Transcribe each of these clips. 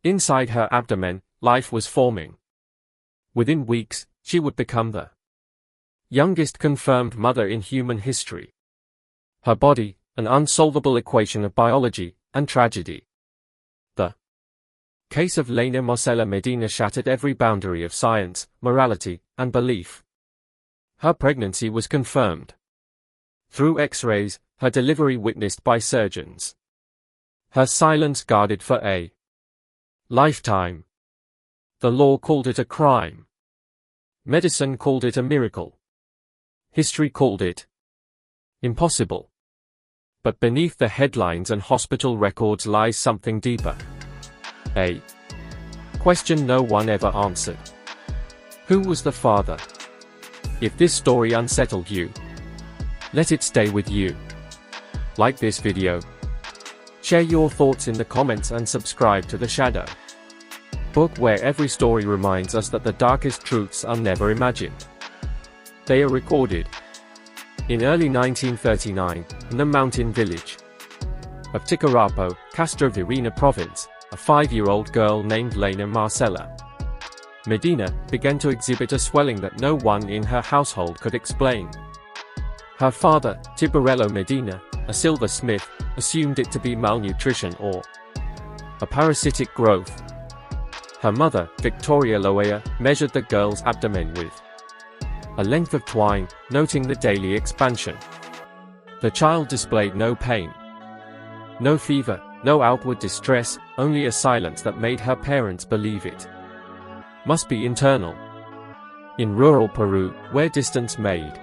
Inside her abdomen, life was forming. Within weeks, she would become the youngest confirmed mother in human history. Her body, an unsolvable equation of biology and tragedy. The case of Lina Medina shattered every boundary of science, morality, and belief. Her pregnancy was confirmed through X-rays, her delivery witnessed by surgeons. Her silence guarded for a lifetime. The law called it a crime. Medicine called it a miracle. History called it impossible. But beneath the headlines and hospital records lies something deeper. A question no one ever answered. Who was the father? If this story unsettled you, let it stay with you. Like this video, share your thoughts in the comments and subscribe to The Shadow Book, where every story reminds us that the darkest truths are never imagined. They are recorded. In early 1939, in the mountain village of Ticarapo, Castrovirreyna province, a 5-year-old girl named Lina Medina began to exhibit a swelling that no one in her household could explain. Her father, Gerardo Medina, a silversmith, assumed it to be malnutrition or a parasitic growth. Her mother, Victoria Loea, measured the girl's abdomen with a length of twine, noting the daily expansion. The child displayed no pain, no fever, no outward distress, only a silence that made her parents believe it must be internal. In rural Peru, where distance made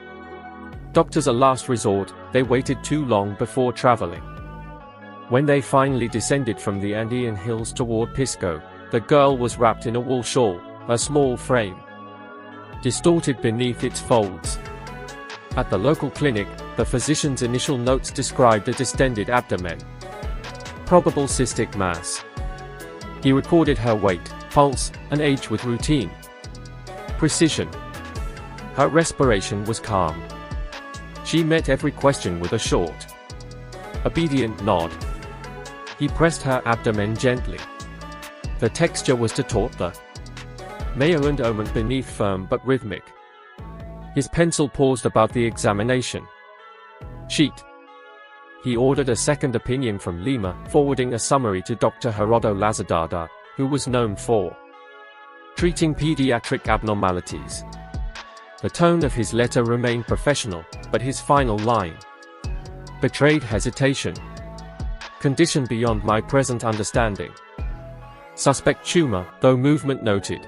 doctors a last resort, they waited too long before traveling. When they finally descended from the Andean hills toward Pisco, the girl was wrapped in a wool shawl, her small frame distorted beneath its folds. At the local clinic, the physician's initial notes described a distended abdomen, probable cystic mass. He recorded her weight, pulse, and age with routine precision. Her respiration was calm. She met every question with a short, obedient nod. He pressed her abdomen gently. The texture was to taut the mayo and omen beneath, firm but rhythmic. His pencil paused above the examination sheet. He ordered a second opinion from Lima, forwarding a summary to Dr. Gerardo Lazadada, who was known for treating pediatric abnormalities. The tone of his letter remained professional, but his final line betrayed hesitation. Condition beyond my present understanding. Suspect tumor, though movement noted.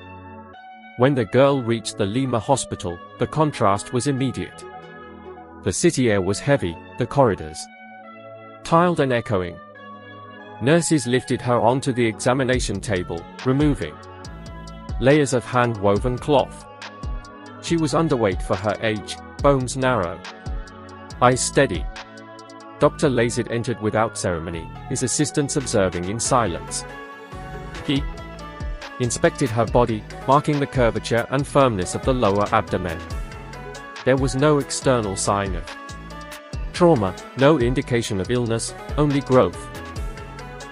When the girl reached the Lima hospital, the contrast was immediate. The city air was heavy, the corridors tiled and echoing. Nurses lifted her onto the examination table, removing layers of hand-woven cloth. She was underweight for her age, bones narrow, eyes steady. Dr. Lazid entered without ceremony, his assistants observing in silence. He inspected her body, marking the curvature and firmness of the lower abdomen. There was no external sign of trauma, no indication of illness, only growth.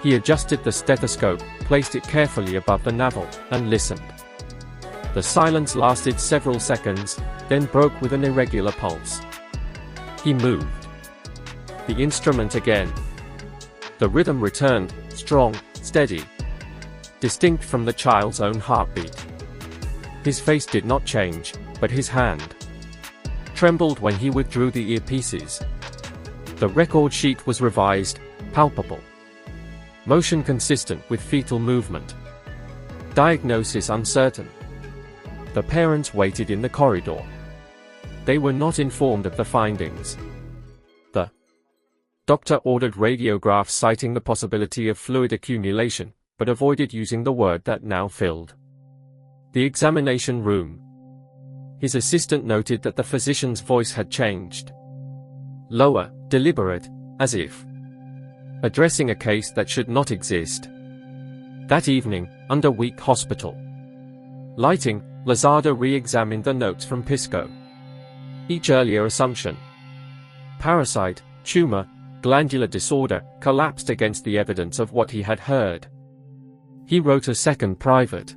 He adjusted the stethoscope, placed it carefully above the navel, and listened. The silence lasted several seconds, then broke with an irregular pulse. He moved the instrument again. The rhythm returned, strong, steady, distinct from the child's own heartbeat. His face did not change, but his hand trembled when he withdrew the earpieces. The record sheet was revised, palpable. Motion consistent with fetal movement. Diagnosis uncertain. The parents waited in the corridor. They were not informed of the findings. The doctor ordered radiographs citing the possibility of fluid accumulation, but avoided using the word that now filled the examination room. His assistant noted that the physician's voice had changed. Lower, deliberate, as if addressing a case that should not exist. That evening, under weak hospital lighting, Lazada re-examined the notes from Pisco. Each earlier assumption, parasite, tumor, glandular disorder, collapsed against the evidence of what he had heard. He wrote a second private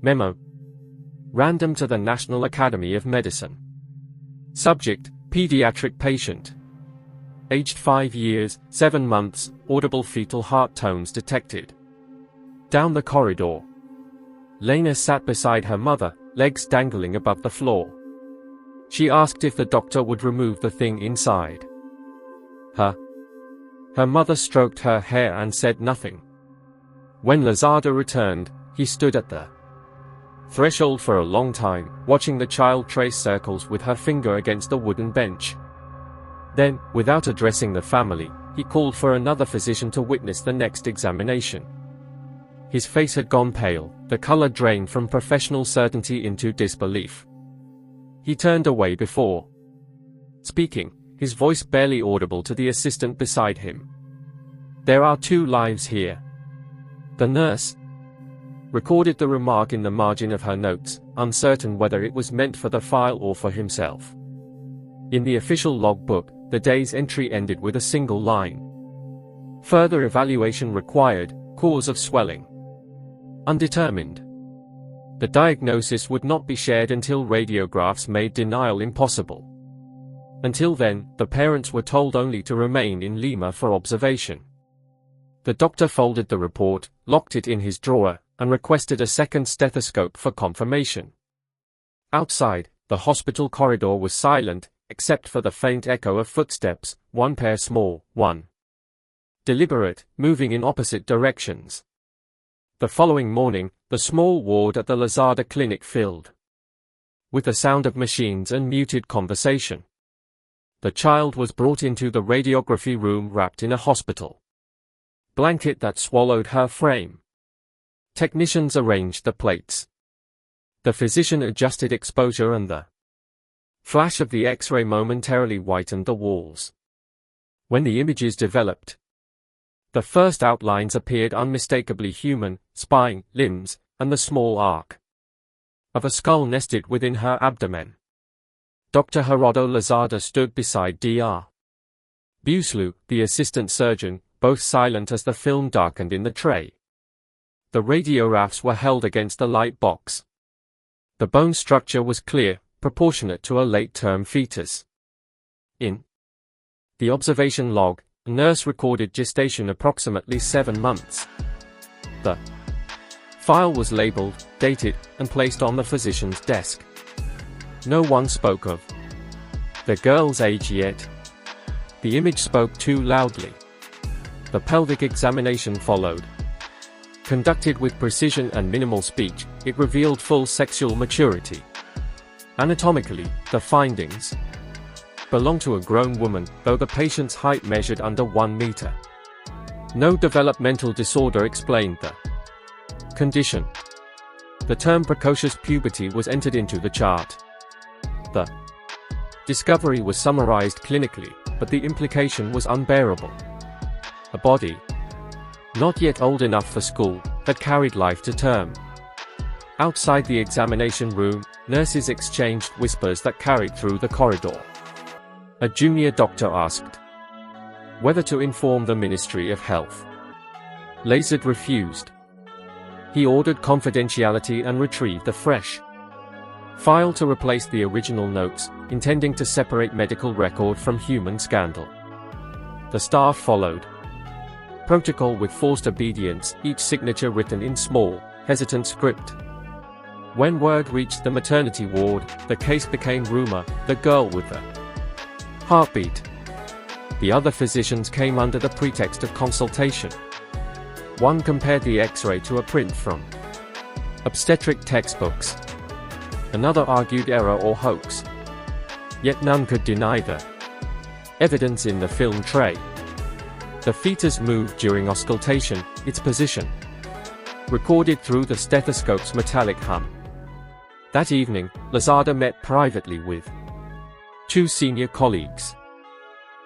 memo, random to the National Academy of Medicine. Subject: pediatric patient. Aged 5 years, 7 months, audible fetal heart tones detected. Down the corridor. Lina sat beside her mother, legs dangling above the floor. She asked if the doctor would remove the thing inside. Her mother stroked her hair and said nothing. When Lizardo returned, he stood at the threshold for a long time, watching the child trace circles with her finger against the wooden bench. Then, without addressing the family, he called for another physician to witness the next examination. His face had gone pale, the color drained from professional certainty into disbelief. He turned away before speaking, his voice barely audible to the assistant beside him. "There are 2 lives here." The nurse recorded the remark in the margin of her notes, uncertain whether it was meant for the file or for himself. In the official logbook, the day's entry ended with a single line. Further evaluation required, cause of swelling undetermined. The diagnosis would not be shared until radiographs made denial impossible. Until then, the parents were told only to remain in Lima for observation. The doctor folded the report, locked it in his drawer, and requested a second stethoscope for confirmation. Outside, the hospital corridor was silent, except for the faint echo of footsteps, one pair small, one deliberate, moving in opposite directions. The following morning, the small ward at the Lizardo clinic filled with the sound of machines and muted conversation. The child was brought into the radiography room wrapped in a hospital blanket that swallowed her frame. Technicians arranged the plates. The physician adjusted exposure and the flash of the X-ray momentarily whitened the walls. When the images developed, the first outlines appeared unmistakably human: spine, limbs, and the small arc of a skull nested within her abdomen. Dr. Gerardo Lizardo stood beside Dr. Buslu, the assistant surgeon, both silent as the film darkened in the tray. The radiographs were held against the light box. The bone structure was clear, proportionate to a late-term fetus. In the observation log, a nurse recorded gestation approximately 7 months. The file was labeled, dated, and placed on the physician's desk. No one spoke of the girl's age yet. The image spoke too loudly. The pelvic examination followed. Conducted with precision and minimal speech, it revealed full sexual maturity. Anatomically, the findings belonged to a grown woman, though the patient's height measured under 1 meter. No developmental disorder explained the condition. The term precocious puberty was entered into the chart. The discovery was summarized clinically, but the implication was unbearable. A body, not yet old enough for school, had carried life to term. Outside the examination room, nurses exchanged whispers that carried through the corridor. A junior doctor asked whether to inform the Ministry of Health. Lazard refused. He ordered confidentiality and retrieved the fresh file to replace the original notes, intending to separate medical record from human scandal. The staff followed protocol with forced obedience, each signature written in small, hesitant script. When word reached the maternity ward, the case became rumor: the girl with the heartbeat. The other physicians came under the pretext of consultation. One compared the X-ray to a print from obstetric textbooks. Another argued error or hoax. Yet none could deny the evidence in the film tray. The fetus moved during auscultation, its position recorded through the stethoscope's metallic hum. That evening, Lizardo met privately with 2 senior colleagues.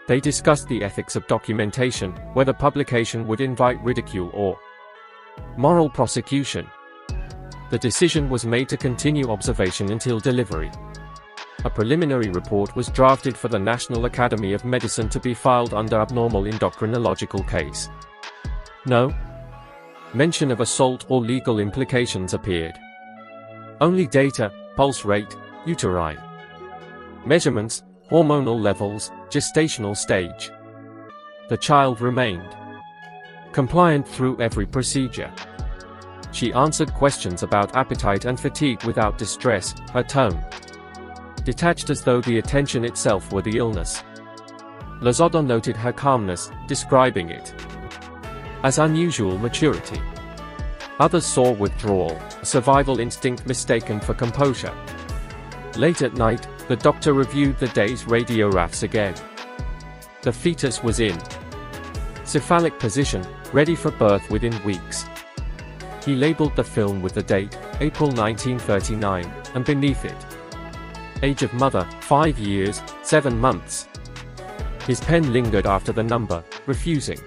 They discussed the ethics of documentation, whether publication would invite ridicule or moral prosecution. The decision was made to continue observation until delivery. A preliminary report was drafted for the National Academy of Medicine to be filed under abnormal endocrinological case. No mention of assault or legal implications appeared. Only data, pulse rate, uterine measurements, hormonal levels, gestational stage. The child remained compliant through every procedure. She answered questions about appetite and fatigue without distress, her tone detached as though the attention itself were the illness. Lozada noted her calmness, describing it as unusual maturity. Others saw withdrawal, a survival instinct mistaken for composure. Late at night, the doctor reviewed the day's radiographs again. The fetus was in cephalic position, ready for birth within weeks. He labeled the film with the date, April 1939, and beneath it, age of mother, 5 years, 7 months. His pen lingered after the number, refusing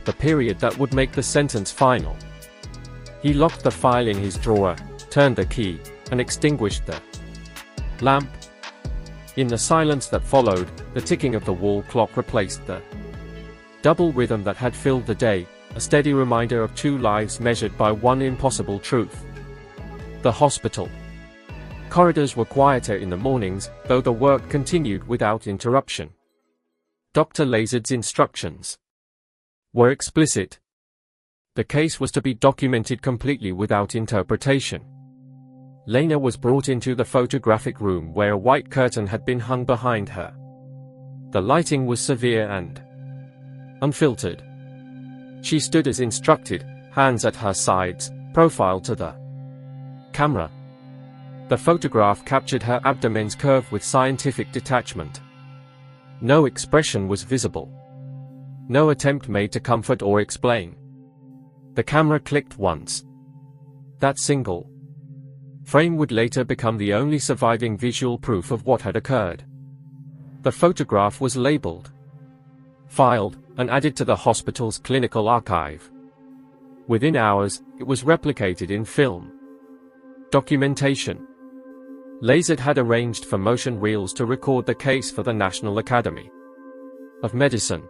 the period that would make the sentence final. He locked the file in his drawer, turned the key, and extinguished the lamp. In the silence that followed, the ticking of the wall clock replaced the double rhythm that had filled the day, a steady reminder of 2 lives measured by one impossible truth. The hospital corridors were quieter in the mornings, though the work continued without interruption. Dr. Lazard's instructions were explicit. The case was to be documented completely without interpretation. Lina was brought into the photographic room where a white curtain had been hung behind her. The lighting was severe and unfiltered. She stood as instructed, hands at her sides, profile to the camera. The photograph captured her abdomen's curve with scientific detachment. No expression was visible. No attempt made to comfort or explain. The camera clicked once. That single frame would later become the only surviving visual proof of what had occurred. The photograph was labeled, filed, and added to the hospital's clinical archive. Within hours, it was replicated in film documentation. Lazard had arranged for motion reels to record the case for the National Academy of Medicine.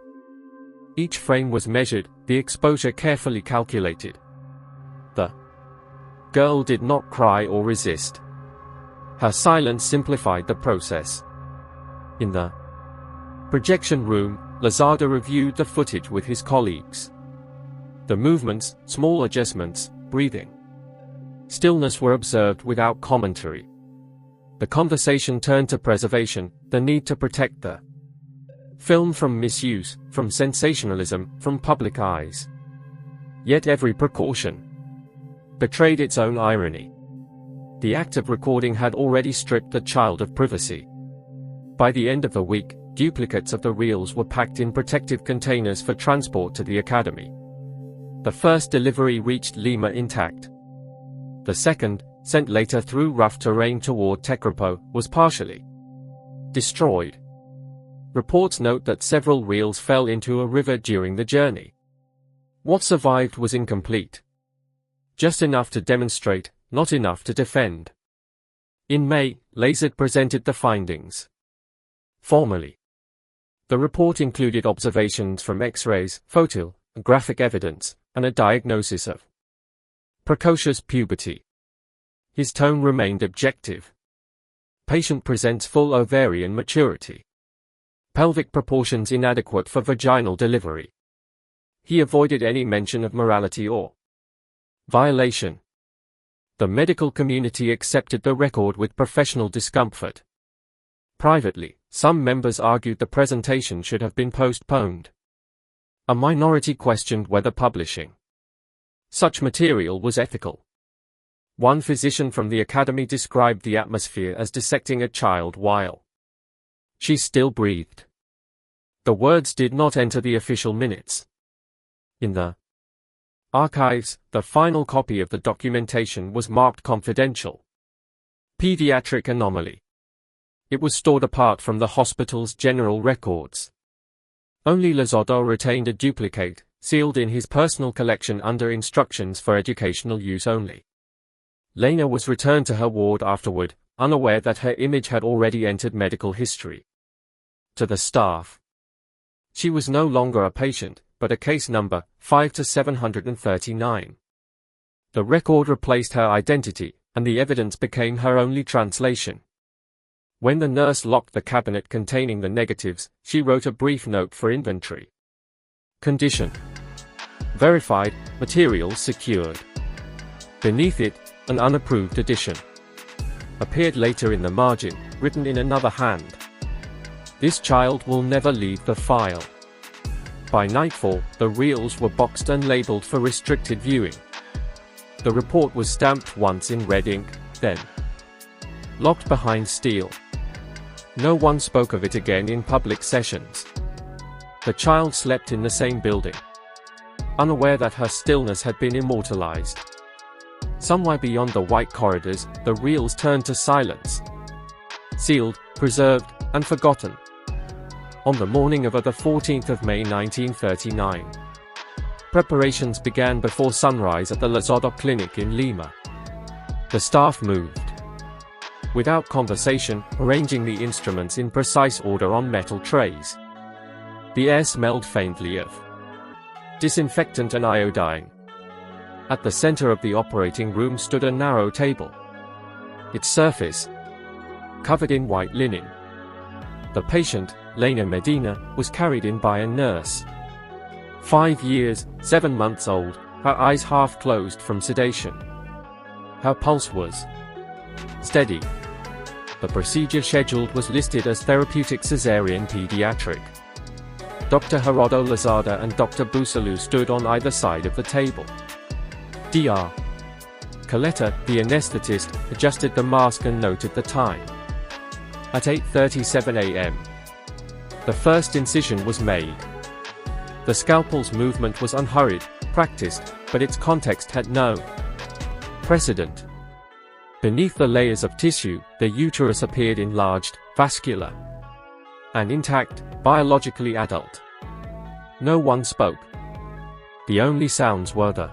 Each frame was measured, the exposure carefully calculated. The girl did not cry or resist. Her silence simplified the process. In the projection room, Lozada reviewed the footage with his colleagues. The movements, small adjustments, breathing, stillness were observed without commentary. The conversation turned to preservation, the need to protect the film from misuse, from sensationalism, from public eyes. Yet every precaution betrayed its own irony. The act of recording had already stripped the child of privacy. By the end of the week, duplicates of the reels were packed in protective containers for transport to the academy. The first delivery reached Lima intact. The second, sent later through rough terrain toward Tecrapo, was partially destroyed. Reports note that several reels fell into a river during the journey. What survived was incomplete. Just enough to demonstrate, not enough to defend. In May, Lazard presented the findings formally. The report included observations from X-rays, photo, graphic evidence, and a diagnosis of precocious puberty. His tone remained objective. Patient presents full ovarian maturity. Pelvic proportions inadequate for vaginal delivery. He avoided any mention of morality or violation. The medical community accepted the record with professional discomfort. Privately, some members argued the presentation should have been postponed. A minority questioned whether publishing such material was ethical. One physician from the academy described the atmosphere as dissecting a child while she still breathed. The words did not enter the official minutes. In the archives, the final copy of the documentation was marked confidential. Pediatric anomaly. It was stored apart from the hospital's general records. Only Lozada retained a duplicate, sealed in his personal collection under instructions for educational use only. Lina was returned to her ward afterward, unaware that her image had already entered medical history. To the staff, she was no longer a patient, but a case number 5 to 739. The record replaced her identity, and the evidence became her only translation. When the nurse locked the cabinet containing the negatives, she wrote a brief note for inventory. Condition: verified, materials secured. Beneath it, an unapproved edition appeared later in the margin, written in another hand. This child will never leave the file. By nightfall, the reels were boxed and labeled for restricted viewing. The report was stamped once in red ink, then locked behind steel. No one spoke of it again in public sessions. The child slept in the same building, unaware that her stillness had been immortalized. Somewhere beyond the white corridors, the reels turned to silence. Sealed, preserved, and forgotten. On the morning of the 14th of May 1939, preparations began before sunrise at the Lozada clinic in Lima. The staff moved, without conversation, arranging the instruments in precise order on metal trays. The air smelled faintly of disinfectant and iodine. At the center of the operating room stood a narrow table, its surface covered in white linen. The patient, Lina Medina, was carried in by a nurse. 5 years, 7 months old, her eyes half closed from sedation. Her pulse was steady. The procedure scheduled was listed as therapeutic cesarean pediatric. Dr. Gerardo Lozada and Dr. Busalu stood on either side of the table. Dr. Coletta, the anesthetist, adjusted the mask and noted the time. At 8:37 a.m., the first incision was made. The scalpel's movement was unhurried, practiced, but its context had no precedent. Beneath the layers of tissue, the uterus appeared enlarged, vascular, and intact, biologically adult. No one spoke. The only sounds were the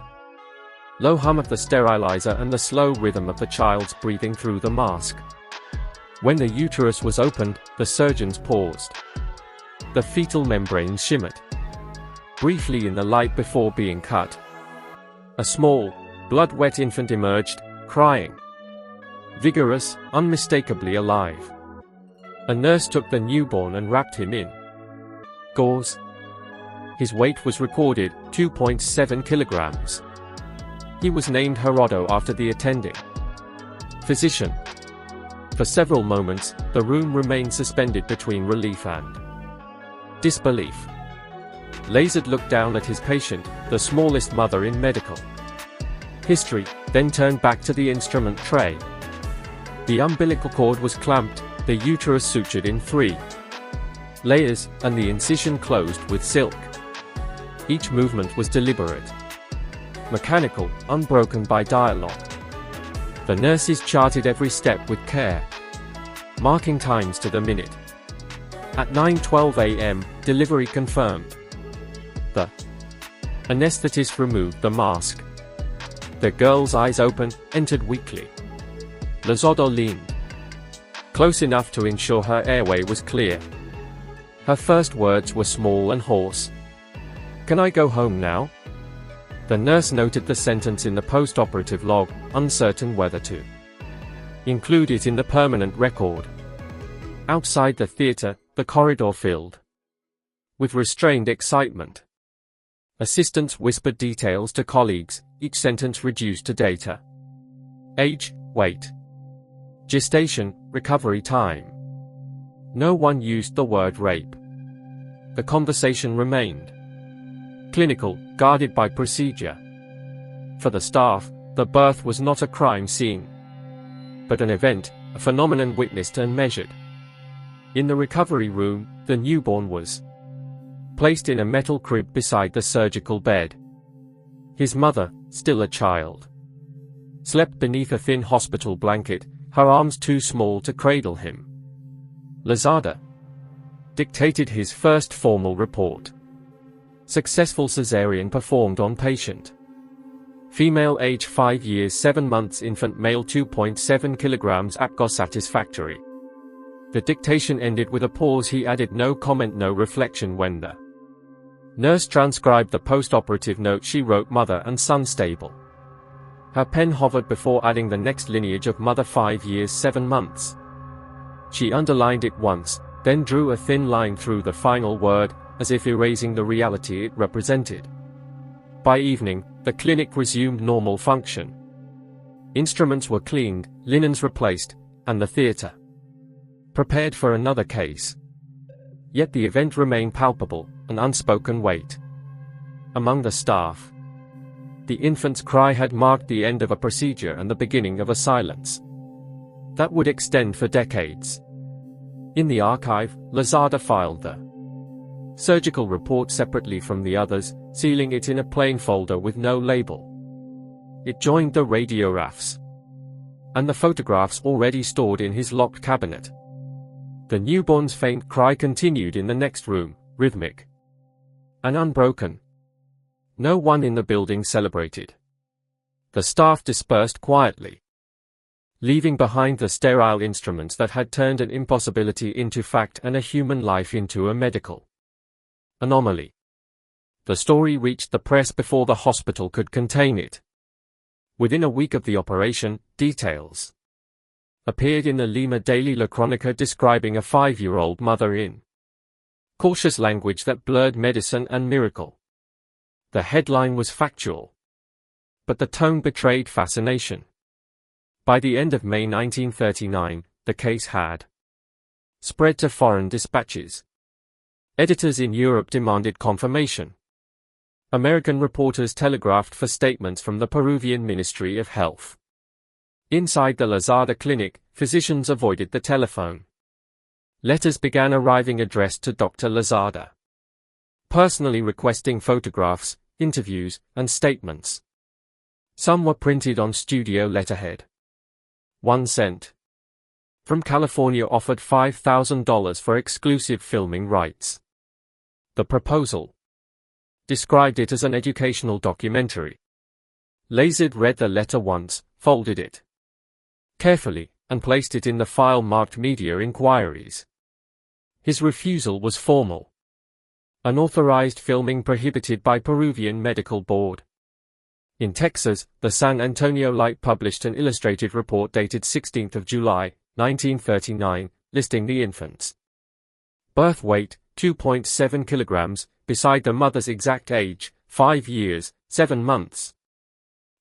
low hum of the sterilizer and the slow rhythm of the child's breathing through the mask. When the uterus was opened, the surgeons paused. The fetal membrane shimmered briefly in the light before being cut. A small, blood-wet infant emerged, crying, vigorous, unmistakably alive. A nurse took the newborn and wrapped him in gauze. His weight was recorded, 2.7 kilograms. He was named Gerardo after the attending physician. For several moments, the room remained suspended between relief and disbelief. Lazard looked down at his patient, the smallest mother in medical history, then turned back to the instrument tray. The umbilical cord was clamped, the uterus sutured in 3 layers, and the incision closed with silk. Each movement was deliberate, mechanical, unbroken by dialogue. The nurses charted every step with care, marking times to the minute. At 9:12 a.m., delivery confirmed. The anesthetist removed the mask. The girl's eyes opened, entered weakly. Lozada leaned close enough to ensure her airway was clear. Her first words were small and hoarse. "Can I go home now?" The nurse noted the sentence in the post-operative log, uncertain whether to include it in the permanent record. Outside the theater, the corridor filled with restrained excitement. Assistants whispered details to colleagues, each sentence reduced to data. Age, weight, gestation, recovery time. No one used the word rape. The conversation remained clinical, guarded by procedure. For the staff, the birth was not a crime scene, but an event, a phenomenon witnessed and measured. In the recovery room, the newborn was placed in a metal crib beside the surgical bed. His mother, still a child, slept beneath a thin hospital blanket, her arms too small to cradle him. Lozada dictated his first formal report. Successful cesarean performed on patient. Female age 5 years 7 months, infant male 2.7 kilograms, APGAR satisfactory. The dictation ended with a pause. He added, "No comment, no reflection." When the Nurse transcribed the post-operative note she wrote: mother and son stable. Her pen hovered before adding the next lineage of mother: 5 years 7 months. She underlined it once, then drew a thin line through the final word, as if erasing the reality it represented. By evening, the clinic resumed normal function. Instruments were cleaned, linens replaced, and the theater prepared for another case. Yet the event remained palpable, an unspoken weight among the staff. The infant's cry had marked the end of a procedure and the beginning of a silence that would extend for decades. In the archive, Lozada filed the surgical report separately from the others, sealing it in a plain folder with no label. It joined the radiographs and the photographs already stored in his locked cabinet. The newborn's faint cry continued in the next room, rhythmic and unbroken. No one in the building celebrated. The staff dispersed quietly, leaving behind the sterile instruments that had turned an impossibility into fact and a human life into a medical anomaly. The story reached the press before the hospital could contain it. Within a week of the operation, details appeared in the Lima Daily La Cronica describing a 5-year-old mother in cautious language that blurred medicine and miracle. The headline was factual, but the tone betrayed fascination. By the end of May 1939, the case had spread to foreign dispatches. Editors in Europe demanded confirmation. American reporters telegraphed for statements from the Peruvian Ministry of Health. Inside the Lozada clinic, physicians avoided the telephone. Letters began arriving addressed to Dr. Lozada, personally requesting photographs, interviews, and statements. Some were printed on studio letterhead. One sent from California offered $5,000 for exclusive filming rights. The proposal described it as an educational documentary. Lazard read the letter once, folded it carefully, and placed it in the file marked Media Inquiries. His refusal was formal. Unauthorized filming prohibited by Peruvian Medical Board. In Texas, the San Antonio Light published an illustrated report dated 16 July, 1939, listing the infant's birth weight, 2.7 kilograms, beside the mother's exact age, 5 years, 7 months,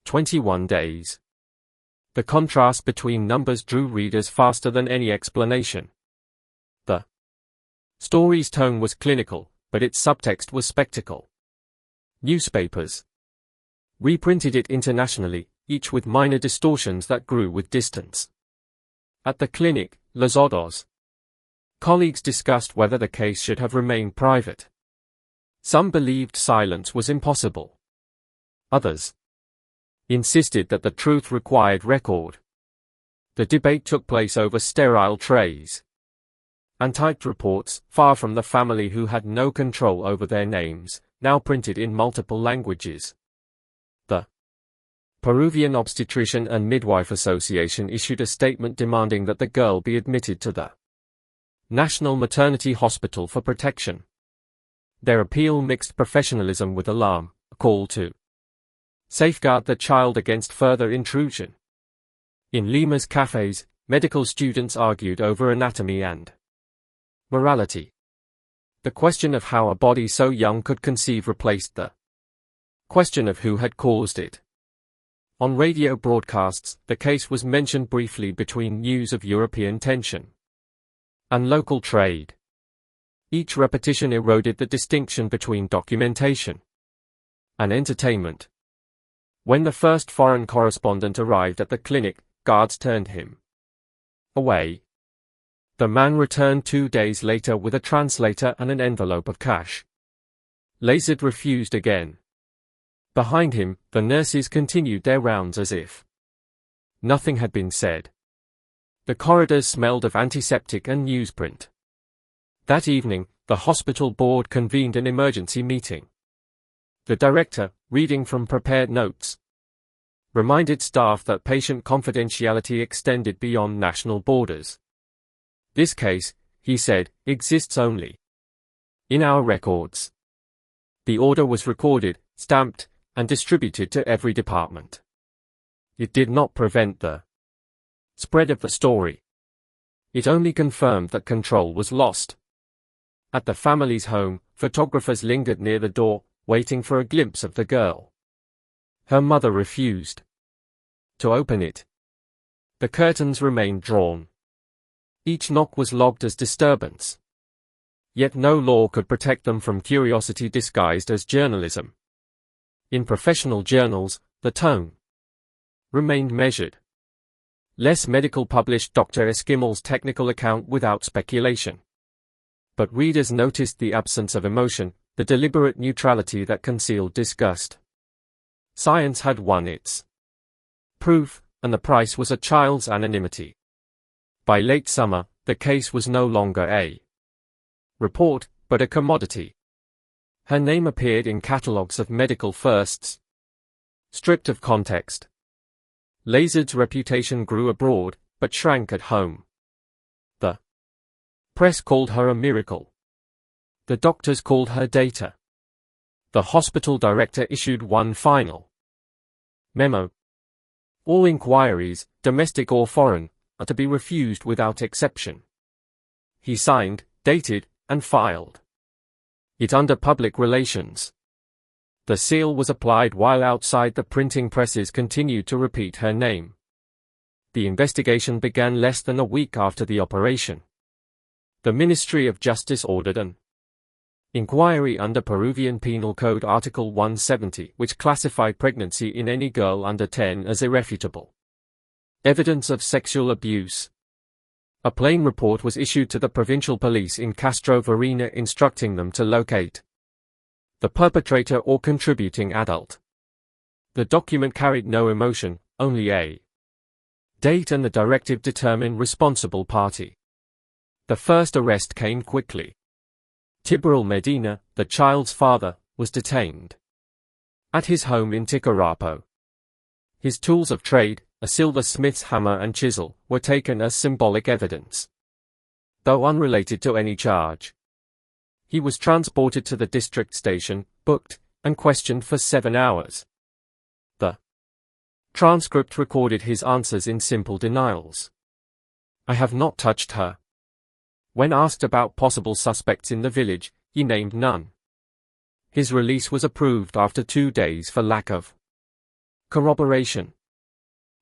21 days. The contrast between numbers drew readers faster than any explanation. The story's tone was clinical, but its subtext was spectacle. Newspapers reprinted it internationally, each with minor distortions that grew with distance. At the clinic, Lozada's colleagues discussed whether the case should have remained private. Some believed silence was impossible. Others insisted that the truth required record. The debate took place over sterile trays and typed reports, far from the family who had no control over their names, now printed in multiple languages. The Peruvian Obstetrician and Midwife Association issued a statement demanding that the girl be admitted to the National Maternity Hospital for protection. Their appeal mixed professionalism with alarm, a call to safeguard the child against further intrusion. In Lima's cafes, medical students argued over anatomy and morality. The question of how a body so young could conceive replaced the question of who had caused it. On radio broadcasts, the case was mentioned briefly between news of European tension and local trade. Each repetition eroded the distinction between documentation and entertainment. When the first foreign correspondent arrived at the clinic, guards turned him away. The man returned 2 days later with a translator and an envelope of cash. Lazard refused again. Behind him, the nurses continued their rounds as if nothing had been said. The corridors smelled of antiseptic and newsprint. That evening, the hospital board convened an emergency meeting. The director, reading from prepared notes, reminded staff that patient confidentiality extended beyond national borders. This case, he said, exists only in our records. The order was recorded, stamped, and distributed to every department. It did not prevent the spread of the story. It only confirmed that control was lost. At the family's home, photographers lingered near the door, waiting for a glimpse of the girl. Her mother refused to open it. The curtains remained drawn. Each knock was logged as disturbance. Yet no law could protect them from curiosity disguised as journalism. In professional journals, the tone remained measured. Less medical published Dr. Eskimmel's technical account without speculation. But readers noticed the absence of emotion, the deliberate neutrality that concealed disgust. Science had won its proof, and the price was a child's anonymity. By late summer, the case was no longer a report, but a commodity. Her name appeared in catalogues of medical firsts. Stripped of context, Lazard's reputation grew abroad, but shrank at home. The press called her a miracle. The doctors called her data. The hospital director issued one final memo. All inquiries, domestic or foreign, are to be refused without exception. He signed, dated, and filed it under public relations. The seal was applied while outside the printing presses continued to repeat her name. The investigation began less than a week after the operation. The Ministry of Justice ordered an inquiry under Peruvian Penal Code Article 170, which classified pregnancy in any girl under 10 as irrefutable evidence of sexual abuse. A plain report was issued to the provincial police in Castro Varina instructing them to locate the perpetrator or contributing adult. The document carried no emotion, only a date and the directive determined responsible party. The first arrest came quickly. Lina Medina, the child's father, was detained at his home in Ticarapo. His tools of trade, a silversmith's hammer and chisel, were taken as symbolic evidence. Though unrelated to any charge, he was transported to the district station, booked, and questioned for 7 hours. The transcript recorded his answers in simple denials. "I have not touched her." When asked about possible suspects in the village, he named none. His release was approved after 2 days for lack of corroboration.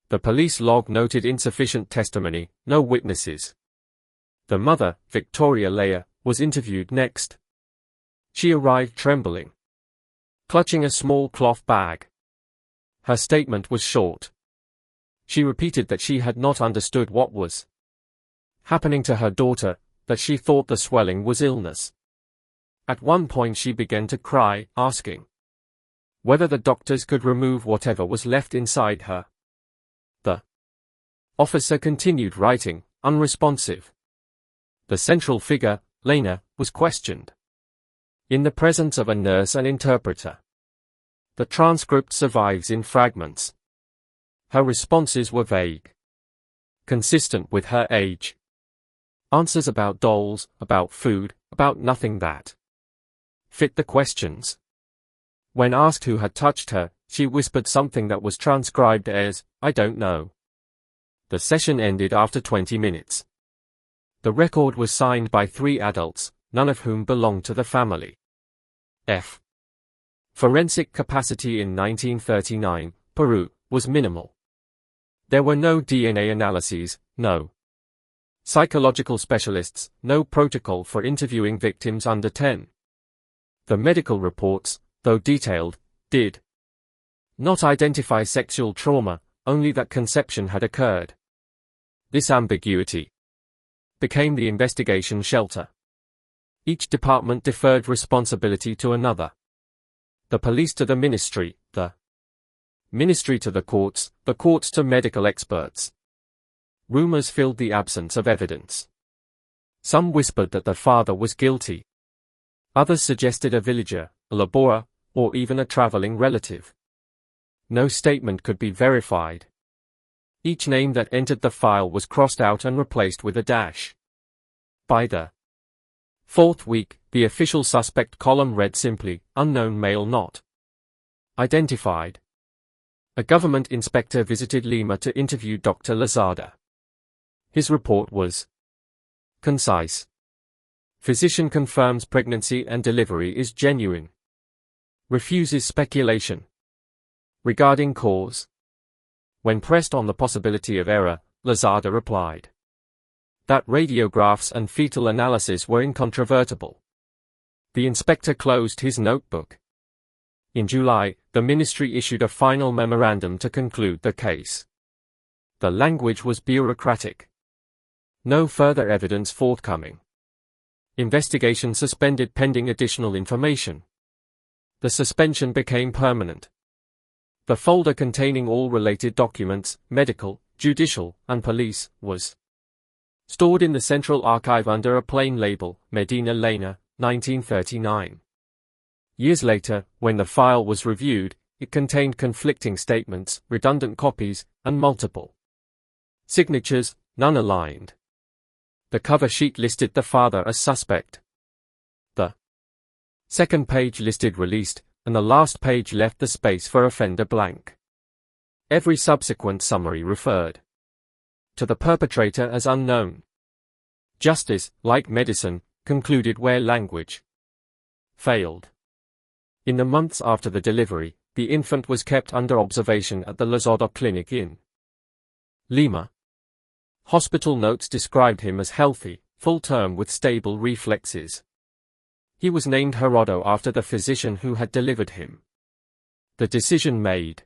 The police log noted insufficient testimony, no witnesses. The mother, Victoria Leia, was interviewed next. She arrived trembling, clutching a small cloth bag. Her statement was short. She repeated that she had not understood what was happening to her daughter, that she thought the swelling was illness. At one point she began to cry, asking whether the doctors could remove whatever was left inside her. The officer continued writing, unresponsive. The central figure, Lina, was questioned in the presence of a nurse and interpreter. The transcript survives in fragments. Her responses were vague, consistent with her age. Answers about dolls, about food, about nothing that fit the questions. When asked who had touched her, she whispered something that was transcribed as, "I don't know." The session ended after 20 minutes. The record was signed by 3 adults, none of whom belonged to the family. F. Forensic capacity in 1939, Peru, was minimal. There were no DNA analyses, no psychological specialists, no protocol for interviewing victims under 10. The medical reports, though detailed, did not identify sexual trauma, only that conception had occurred. This ambiguity became the investigation shelter. Each department deferred responsibility to another. The police to the ministry to the courts to medical experts. Rumors filled the absence of evidence. Some whispered that the father was guilty. Others suggested a villager, a laborer, or even a traveling relative. No statement could be verified. Each name that entered the file was crossed out and replaced with a dash. By the Fourth week, the official suspect column read simply, unknown male not identified. A government inspector visited Lima to interview Dr. Lozada. His report was concise. Physician confirms pregnancy and delivery is genuine. Refuses speculation. Regarding cause. When pressed on the possibility of error, Lozada replied that radiographs and fetal analysis were incontrovertible. The inspector closed his notebook. In July, the ministry issued a final memorandum to conclude the case. The language was bureaucratic. No further evidence forthcoming. Investigation suspended pending additional information. The suspension became permanent. The folder containing all related documents, medical, judicial, and police, was stored in the Central Archive under a plain label, Medina Lina, 1939. Years later, when the file was reviewed, it contained conflicting statements, redundant copies, and multiple signatures, none aligned. The cover sheet listed the father as suspect. The second page listed released, and the last page left the space for offender blank. Every subsequent summary referred to the perpetrator as unknown. Justice, like medicine, concluded where language failed. In the months after the delivery, the infant was kept under observation at the Lozada Clinic in Lima. Hospital notes described him as healthy, full-term with stable reflexes. He was named Gerardo after the physician who had delivered him. The decision made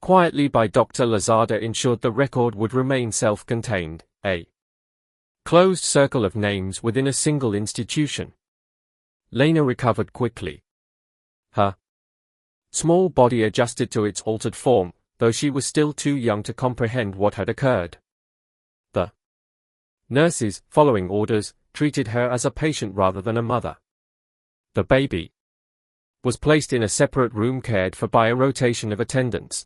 quietly by Dr. Lozada ensured the record would remain self-contained, a closed circle of names within a single institution. Lina recovered quickly. Her small body adjusted to its altered form, though she was still too young to comprehend what had occurred. The nurses, following orders, treated her as a patient rather than a mother. The baby was placed in a separate room cared for by a rotation of attendants.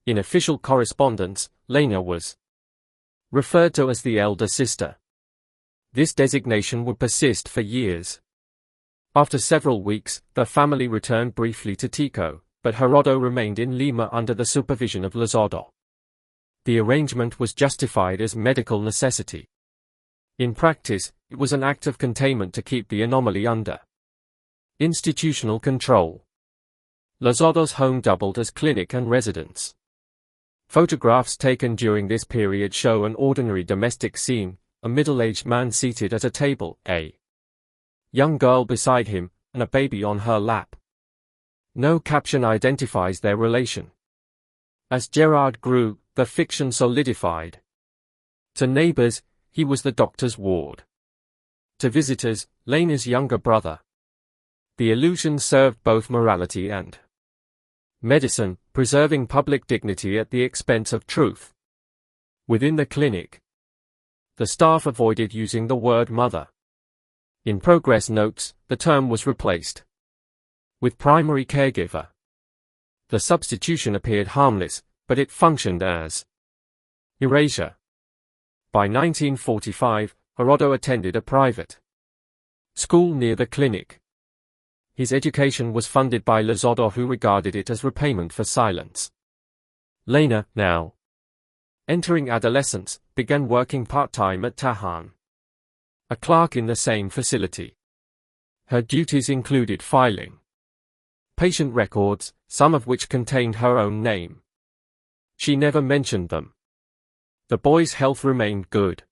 In official correspondence, Lina was referred to as the elder sister. This designation would persist for years. After several weeks, the family returned briefly to Tico, but Gerardo remained in Lima under the supervision of Lozada. The arrangement was justified as medical necessity. In practice, it was an act of containment to keep the anomaly under institutional control. Lozada's home doubled as clinic and residence. Photographs taken during this period show an ordinary domestic scene, a middle-aged man seated at a table, a young girl beside him, and a baby on her lap. No caption identifies their relation. As Gerard grew, the fiction solidified. To neighbors, he was the doctor's ward. To visitors, Lina's younger brother. The illusion served both morality and medicine, preserving public dignity at the expense of truth. Within the clinic, the staff avoided using the word mother. In progress notes, the term was replaced with primary caregiver. The substitution appeared harmless, but it functioned as erasure. By 1945, Gerardo attended a private school near the clinic. His education was funded by Lozada, who regarded it as repayment for silence. Lina, now entering adolescence, began working part-time at Tahan, a clerk in the same facility. Her duties included filing patient records, some of which contained her own name. She never mentioned them. The boy's health remained good.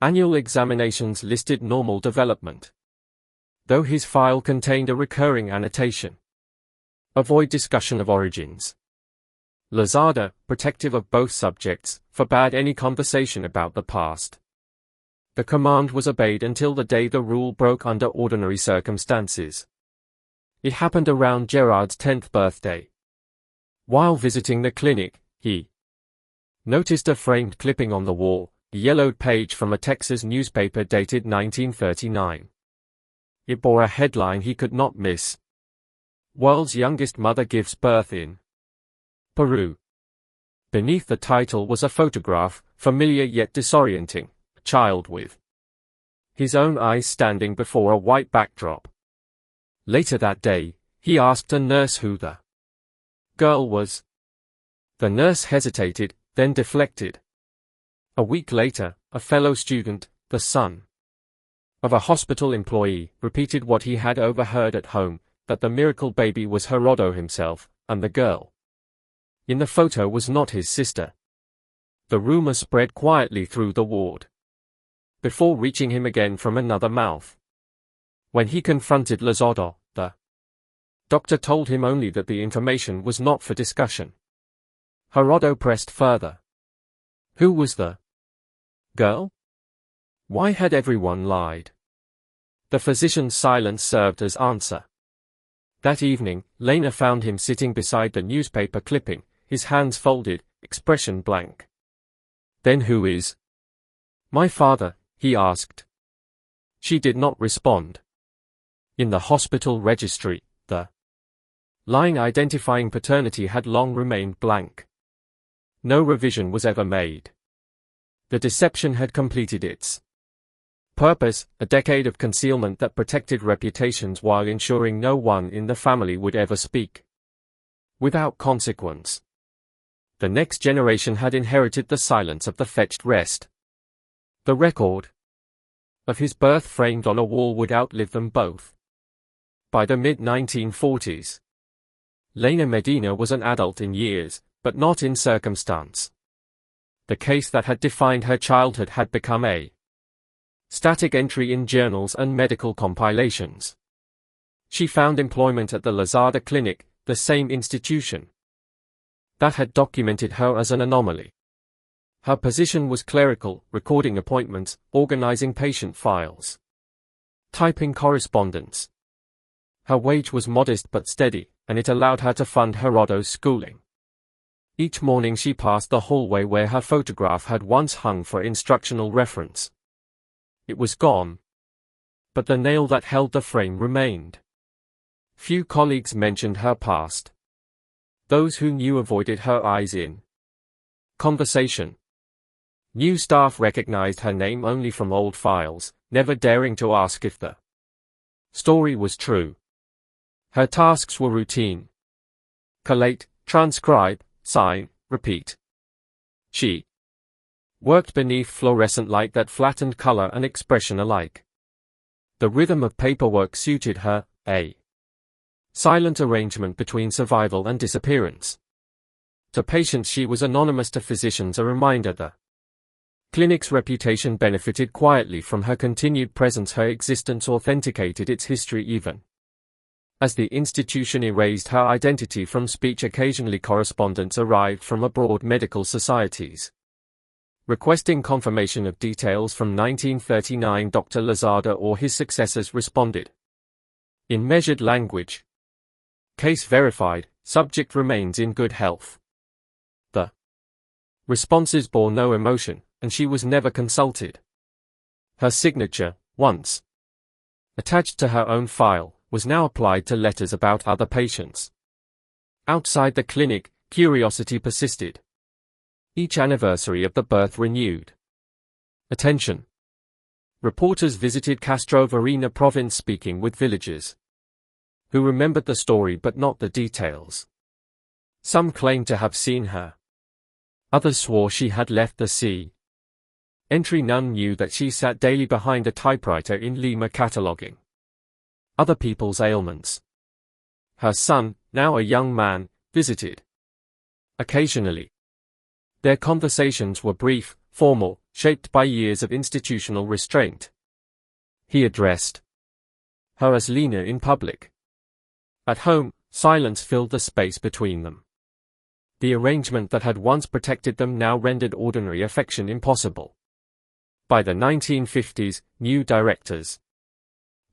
Annual examinations listed normal development, though his file contained a recurring annotation. Avoid discussion of origins. Lozada, protective of both subjects, forbade any conversation about the past. The command was obeyed until the day the rule broke under ordinary circumstances. It happened around Gerard's 10th birthday. While visiting the clinic, he noticed a framed clipping on the wall, a yellowed page from a Texas newspaper dated 1939. It bore a headline he could not miss. World's youngest mother gives birth in Peru. Beneath the title was a photograph, familiar yet disorienting, a child with his own eyes standing before a white backdrop. Later that day, he asked a nurse who the girl was. The nurse hesitated, then deflected. A week later, a fellow student, the son of a hospital employee, repeated what he had overheard at home, that the miracle baby was Gerardo himself, and the girl in the photo was not his sister. The rumor spread quietly through the ward, before reaching him again from another mouth. When he confronted Lizardo, the doctor told him only that the information was not for discussion. Gerardo pressed further. Who was the girl? Why had everyone lied? The physician's silence served as answer. That evening, Lina found him sitting beside the newspaper clipping, his hands folded, expression blank. Then who is my father? He asked. She did not respond. In the hospital registry, the line identifying paternity had long remained blank. No revision was ever made. The deception had completed its purpose, a decade of concealment that protected reputations while ensuring no one in the family would ever speak without consequence. The next generation had inherited the silence of the fetched rest. The record of his birth framed on a wall would outlive them both. By the mid-1940s, Lina Medina was an adult in years, but not in circumstance. The case that had defined her childhood had become a static entry in journals and medical compilations. She found employment at the Lizardo Clinic, the same institution that had documented her as an anomaly. Her position was clerical, recording appointments, organizing patient files, typing correspondence. Her wage was modest but steady, and it allowed her to fund Gerardo's schooling. Each morning she passed the hallway where her photograph had once hung for instructional reference. It was gone, but the nail that held the frame remained. Few colleagues mentioned her past. Those who knew avoided her eyes in conversation. New staff recognized her name only from old files, never daring to ask if the story was true. Her tasks were routine: collate, transcribe, sign, repeat. She worked beneath fluorescent light that flattened color and expression alike. The rhythm of paperwork suited her, a silent arrangement between survival and disappearance. To patients she was anonymous, to physicians a reminder the clinic's reputation benefited quietly from her continued presence. Her existence authenticated its history even as the institution erased her identity from speech. Occasionally correspondence arrived from abroad medical societies requesting confirmation of details from 1939. Dr. Lizardo or his successors responded in measured language. Case verified, subject remains in good health. The responses bore no emotion, and she was never consulted. Her signature, once attached to her own file, was now applied to letters about other patients. Outside the clinic, curiosity persisted. Each anniversary of the birth renewed attention. Reporters visited Castrovirreyna province, speaking with villagers who remembered the story but not the details. Some claimed to have seen her. Others swore she had left the sea. Entry none knew that she sat daily behind a typewriter in Lima cataloging other people's ailments. Her son, now a young man, visited occasionally. Their conversations were brief, formal, shaped by years of institutional restraint. He addressed her as Lina in public. At home, silence filled the space between them. The arrangement that had once protected them now rendered ordinary affection impossible. By the 1950s, new directors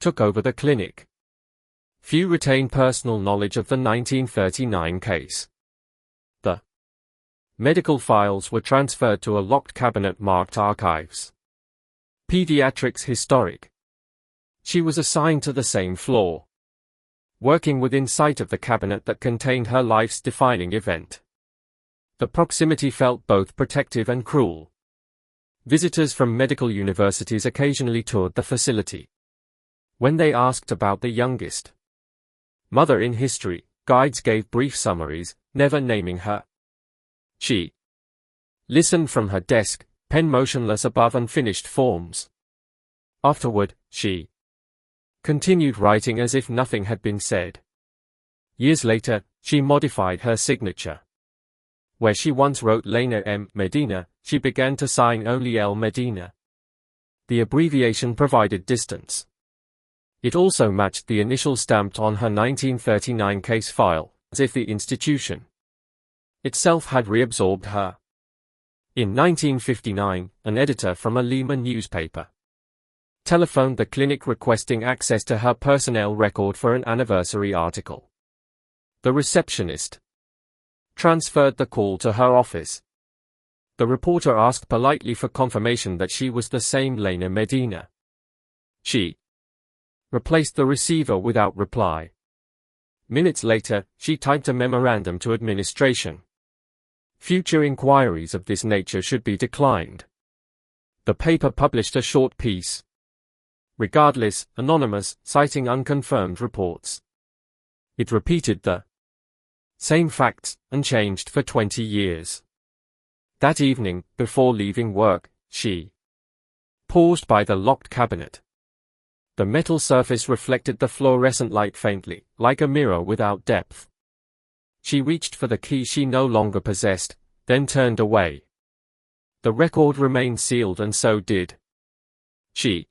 took over the clinic. Few retained personal knowledge of the 1939 case. The medical files were transferred to a locked cabinet marked Archives. Pediatrics Historic. She was assigned to the same floor, working within sight of the cabinet that contained her life's defining event. The proximity felt both protective and cruel. Visitors from medical universities occasionally toured the facility. When they asked about the youngest mother in history, guides gave brief summaries, never naming her. She listened from her desk, pen motionless above unfinished forms. Afterward, she continued writing as if nothing had been said. Years later, she modified her signature. Where she once wrote Lina M. Medina, she began to sign only L. Medina. The abbreviation provided distance. It also matched the initial stamped on her 1939 case file, as if the institution itself had reabsorbed her. In 1959, an editor from a Lima newspaper telephoned the clinic requesting access to her personnel record for an anniversary article. The receptionist transferred the call to her office. The reporter asked politely for confirmation that she was the same Lina Medina. She replaced the receiver without reply. Minutes later, she typed a memorandum to administration. Future inquiries of this nature should be declined. The paper published a short piece. Regardless, anonymous, citing unconfirmed reports. It repeated the same facts, unchanged for 20 years. That evening, before leaving work, she paused by the locked cabinet. The metal surface reflected the fluorescent light faintly, like a mirror without depth. She reached for the key she no longer possessed, then turned away. The record remained sealed, and so did she.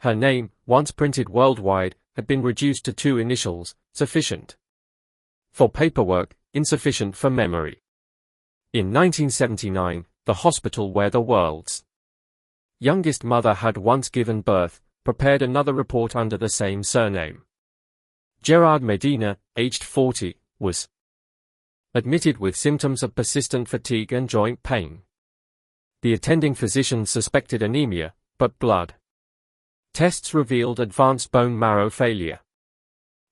Her name, once printed worldwide, had been reduced to 2 initials, sufficient for paperwork, insufficient for memory. In 1979, the hospital where the world's youngest mother had once given birth, prepared another report under the same surname. Gerardo Medina, aged 40, was admitted with symptoms of persistent fatigue and joint pain. The attending physician suspected anemia, but blood tests revealed advanced bone marrow failure.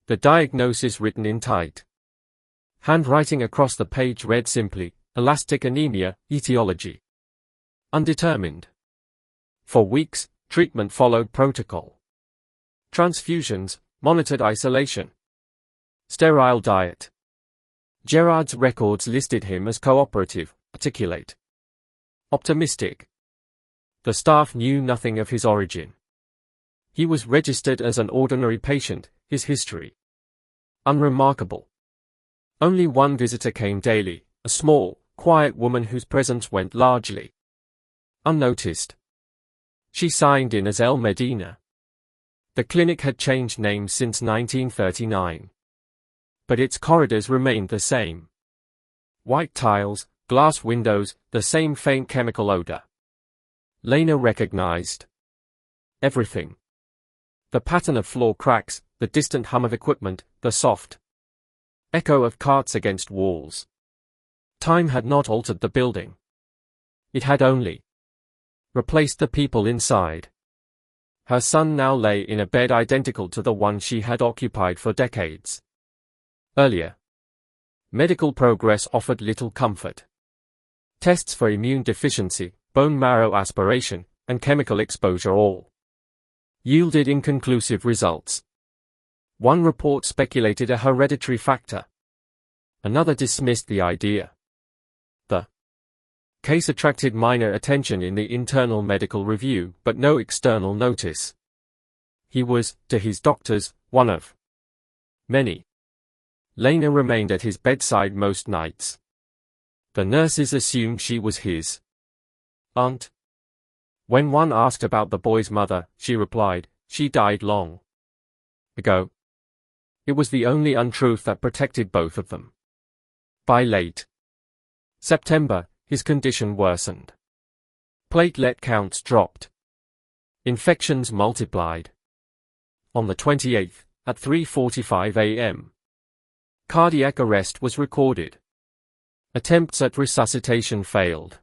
The diagnosis, written in tight handwriting across the page, read simply, elastic anemia, etiology undetermined. For weeks, treatment followed protocol. Transfusions, monitored isolation, sterile diet. Gerard's records listed him as cooperative, articulate, optimistic. The staff knew nothing of his origin. He was registered as an ordinary patient, his history unremarkable. Only one visitor came daily, a small, quiet woman whose presence went largely unnoticed. She signed in as L. Medina. The clinic had changed names since 1939. But its corridors remained the same. White tiles, glass windows, the same faint chemical odor. Lina recognized everything. The pattern of floor cracks, the distant hum of equipment, the soft echo of carts against walls. Time had not altered the building. It had only replaced the people inside. Her son now lay in a bed identical to the one she had occupied for decades earlier. Medical progress offered little comfort. Tests for immune deficiency, bone marrow aspiration, and chemical exposure all yielded inconclusive results. One report speculated a hereditary factor. Another dismissed the idea. The case attracted minor attention in the internal medical review, but no external notice. He was, to his doctors, one of many. Lina remained at his bedside most nights. The nurses assumed she was his aunt. When one asked about the boy's mother, she replied, "She died long ago." It was the only untruth that protected both of them. By late September, his condition worsened. Platelet counts dropped. Infections multiplied. On the 28th, at 3:45 a.m., cardiac arrest was recorded. Attempts at resuscitation failed.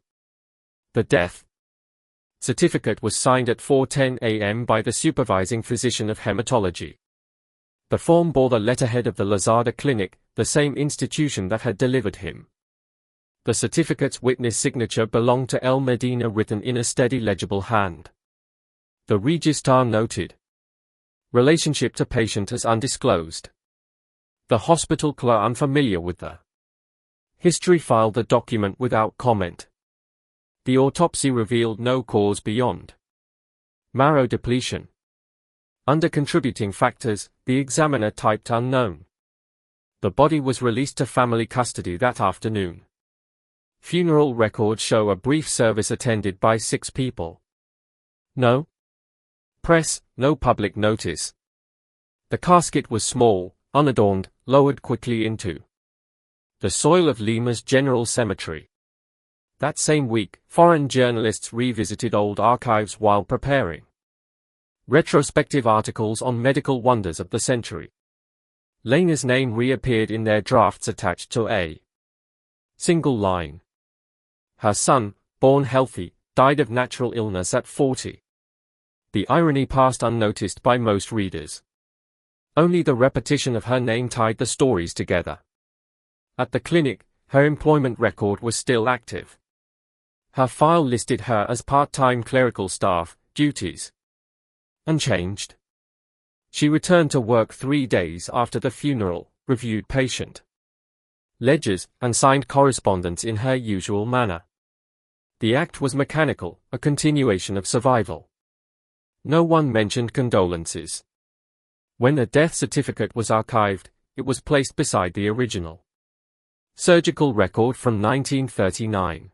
The death certificate was signed at 4:10 a.m. by the supervising physician of hematology. The form bore the letterhead of the Lazada Clinic, the same institution that had delivered him. The certificate's witness signature belonged to L. Medina, written in a steady, legible hand. The registrar noted, "Relationship to patient as undisclosed." The hospital clerk, unfamiliar with the history, filed the document without comment. The autopsy revealed no cause beyond marrow depletion. Under contributing factors, the examiner typed unknown. The body was released to family custody that afternoon. Funeral records show a brief service attended by 6 people. No press, no public notice. The casket was small, unadorned, lowered quickly into the soil of Lima's General Cemetery. That same week, foreign journalists revisited old archives while preparing retrospective articles on medical wonders of the century. Lina's name reappeared in their drafts attached to a single line. Her son, born healthy, died of natural illness at 40. The irony passed unnoticed by most readers. Only the repetition of her name tied the stories together. At the clinic, her employment record was still active. Her file listed her as part-time clerical staff, duties unchanged. She returned to work 3 days after the funeral, reviewed patient ledgers, and signed correspondence in her usual manner. The act was mechanical, a continuation of survival. No one mentioned condolences. When the death certificate was archived, it was placed beside the original surgical record from 1939.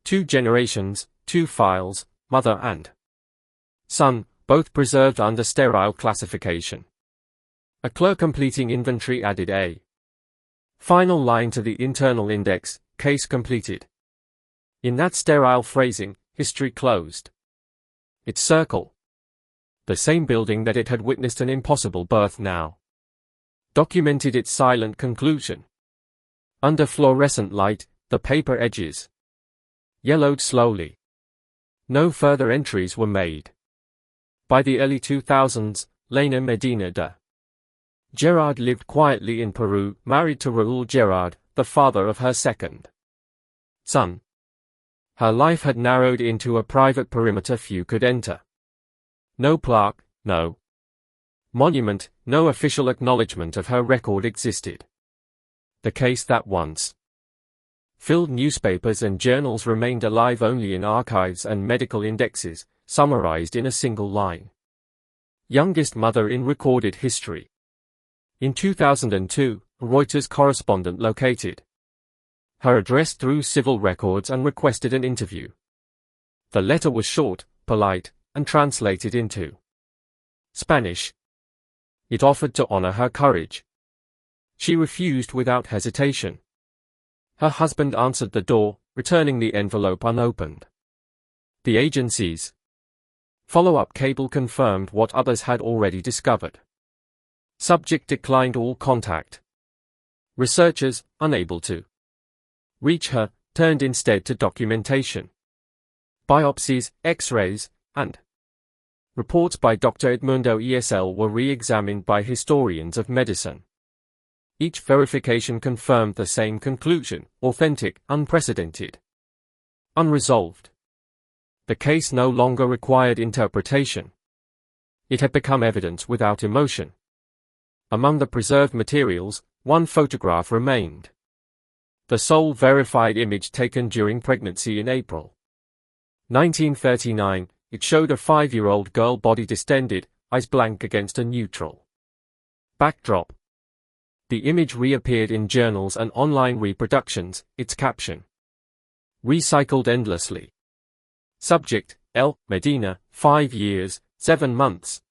2 generations, 2 files, mother and son, both preserved under sterile classification. A clerk completing inventory added a final line to the internal index, case completed. In that sterile phrasing, history closed. Its circle, the same building that it had witnessed an impossible birth, now documented its silent conclusion. Under fluorescent light, the paper edges yellowed slowly. No further entries were made. By the early 2000s, Lina Medina de Gerard lived quietly in Peru, married to Raul Gerard, the father of her second son. Her life had narrowed into a private perimeter few could enter. No plaque, no monument, no official acknowledgement of her record existed. The case that once filled newspapers and journals remained alive only in archives and medical indexes, summarized in a single line. Youngest mother in recorded history. In 2002, a Reuters correspondent located her address through civil records and requested an interview. The letter was short, polite, and translated into Spanish. It offered to honor her courage. She refused without hesitation. Her husband answered the door, returning the envelope unopened. The agency's follow-up cable confirmed what others had already discovered. Subject declined all contact. Researchers, unable to reach her, turned instead to documentation. Biopsies, X-rays, and reports by Dr. Edmundo ESL were re-examined by historians of medicine. Each verification confirmed the same conclusion: authentic, unprecedented, unresolved. The case no longer required interpretation. It had become evidence without emotion. Among the preserved materials, one photograph remained. The sole verified image taken during pregnancy in April 1939, it showed a 5-year-old girl, body distended, eyes blank against a neutral backdrop. The image reappeared in journals and online reproductions, its caption recycled endlessly. Subject, L. Medina, 5 years, 7 months.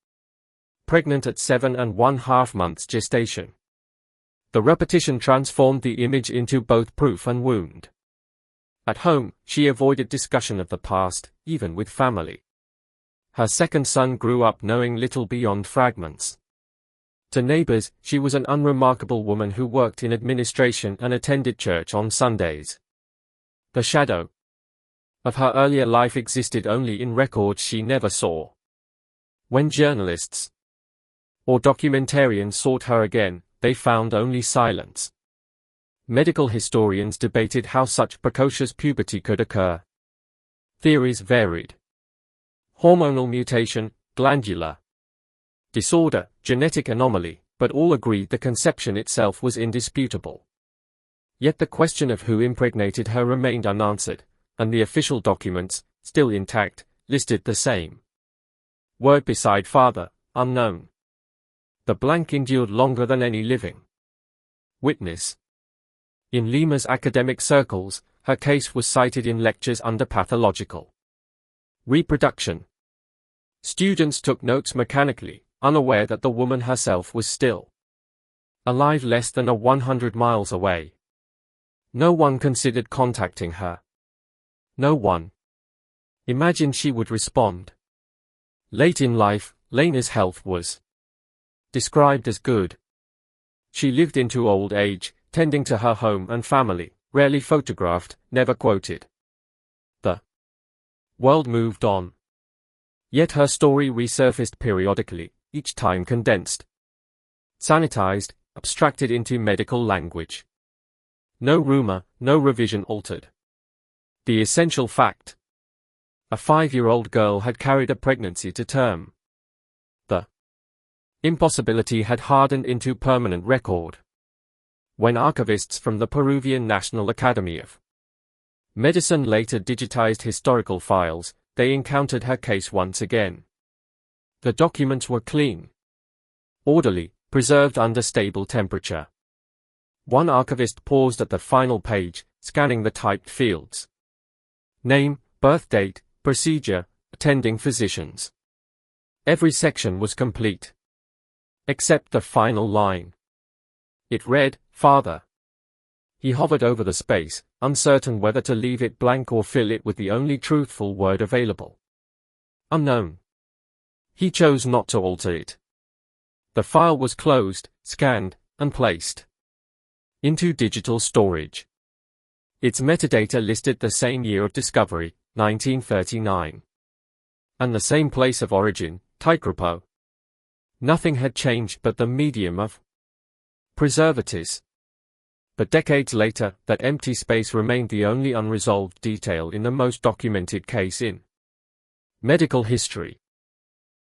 Pregnant at 7½ months gestation. The repetition transformed the image into both proof and wound. At home, she avoided discussion of the past, even with family. Her second son grew up knowing little beyond fragments. To neighbors, she was an unremarkable woman who worked in administration and attended church on Sundays. The shadow of her earlier life existed only in records she never saw. When journalists or documentarians sought her again, they found only silence. Medical historians debated how such precocious puberty could occur. Theories varied. Hormonal mutation, glandular disorder, genetic anomaly, but all agreed the conception itself was indisputable. Yet the question of who impregnated her remained unanswered, and the official documents, still intact, listed the same word beside father, unknown. The blank endured longer than any living witness. In Lima's academic circles, her case was cited in lectures under pathological reproduction. Students took notes mechanically, unaware that the woman herself was still alive less than 100 miles away. No one considered contacting her. No one imagined she would respond. Late in life, Lina's health was described as good. She lived into old age, tending to her home and family, rarely photographed, never quoted. The world moved on. Yet her story resurfaced periodically, each time condensed, sanitized, abstracted into medical language. No rumor, no revision altered the essential fact. A 5-year-old girl had carried a pregnancy to term. The impossibility had hardened into permanent record. When archivists from the Peruvian National Academy of Medicine later digitized historical files, they encountered her case once again. The documents were clean, orderly, preserved under stable temperature. One archivist paused at the final page, scanning the typed fields. Name, birth date, procedure, attending physicians. Every section was complete, except the final line. It read, "Father." He hovered over the space, uncertain whether to leave it blank or fill it with the only truthful word available. Unknown. He chose not to alter it. The file was closed, scanned, and placed into digital storage. Its metadata listed the same year of discovery, 1939. And the same place of origin, Taekrupo. Nothing had changed but the medium of preservatives. But decades later, that empty space remained the only unresolved detail in the most documented case in medical history.